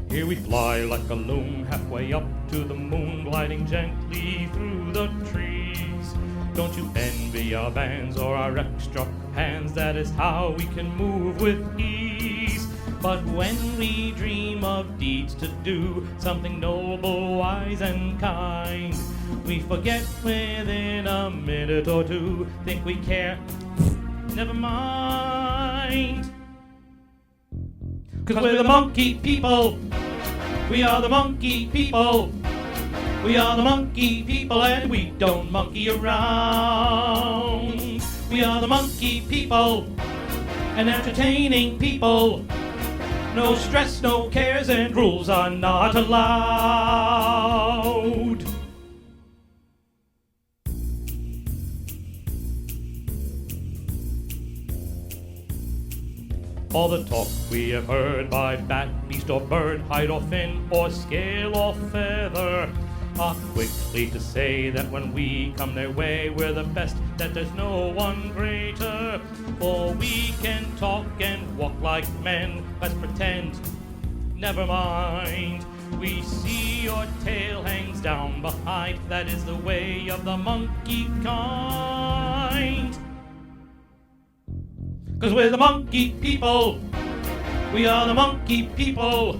Here we fly like a loon halfway up to the moon, gliding gently through the trees. Don't you envy our bands or our extra hands? That is how we can move with ease. But when we dream of deeds to do, something noble, wise, and kind, we forget within a minute or two. Think we care? Never mind. 'Cause we're the monkey people. We are the monkey people. We are the monkey people, and we don't monkey around. We are the monkey people, an entertaining people. No stress, no cares, and rules are not allowed. All the talk we have heard by bat, beast, or bird, hide or fin, or scale or feather, are quickly to say that when we come their way, we're the best, that there's no one greater. For we can talk and walk like men. Let's pretend, never mind. We see your tail hangs down behind. That is the way of the monkey kind. 'Cause we're the monkey people. We are the monkey people.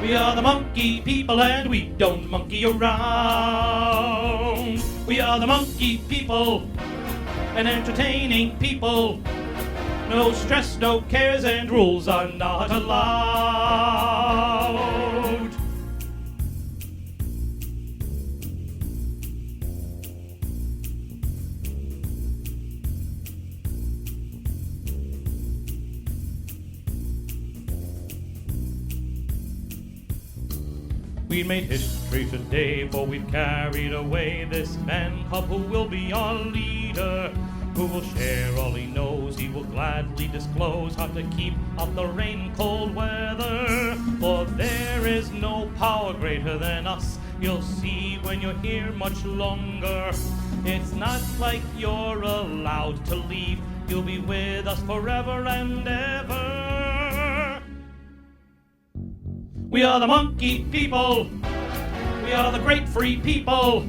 We are the monkey people, and we don't monkey around. We are the monkey people, an entertaining people. No stress, no cares, and rules are not allowed. We made history today, for we've carried away this man cub who will be our leader, who will share all he knows. He will gladly disclose how to keep out the rain, cold weather. For there is no power greater than us. You'll see when you're here much longer. It's not like you're allowed to leave. You'll be with us forever and ever. We are the monkey people. We are the great free people.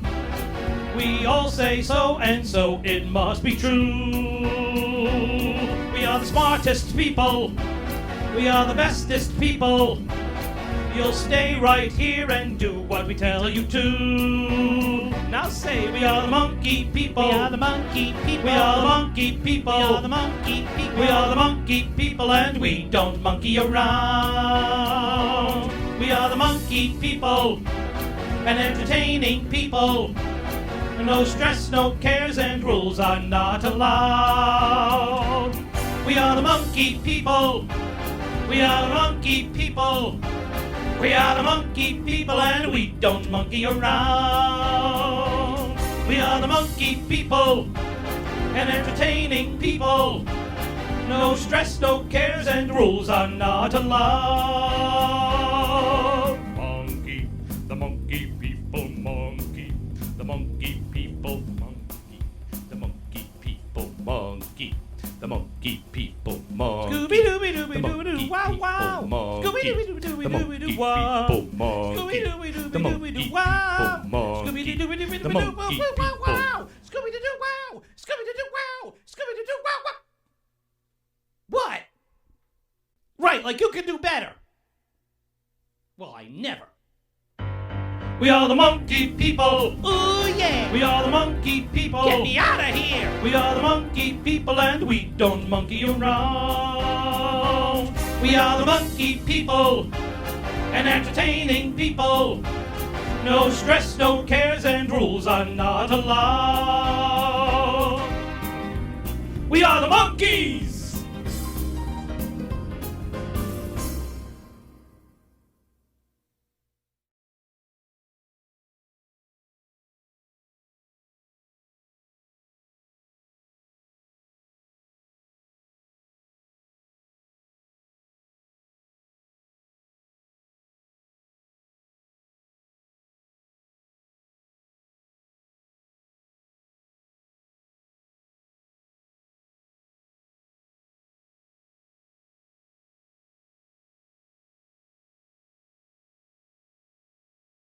We all say so, and so it must be true. We are the smartest people. We are the bestest people. You'll stay right here and do what we tell you to. Now say, we are the monkey people. We are the monkey people. We are the monkey people. We are the monkey people. We are the monkey people, and we don't monkey around. We are the monkey people, an entertaining people. No stress, no cares, and rules are not allowed. We are the monkey people. We are the monkey people. We are the monkey people, and we don't monkey around. We are the monkey people, an entertaining people. No stress, no cares, and rules are not allowed. Monkey, the monkey people, monkey, the monkey people, monkey, the monkey people, monkey, the monkey people, monkey. Scooby-Dooby-Dooby-Doo-Doo, wow, wow. Scooby-Dooby-Dooby-Dooby-Doo, wow. Scooby-Dooby-Dooby-Doo, wow. Scooby-Dooby-Dooby-Doo, wow, wow. Scooby-Doo, wow. Scooby-Doo, wow. Scooby-Doo, wow, wow. What? Right, like you can do better. Well, I never. We are the monkey people. Ooh, yeah. We are the monkey people. Get me out of here. We are the monkey people, and we don't monkey around. We are the monkey people, an entertaining people. No stress, no cares, and rules are not allowed. We are the monkeys.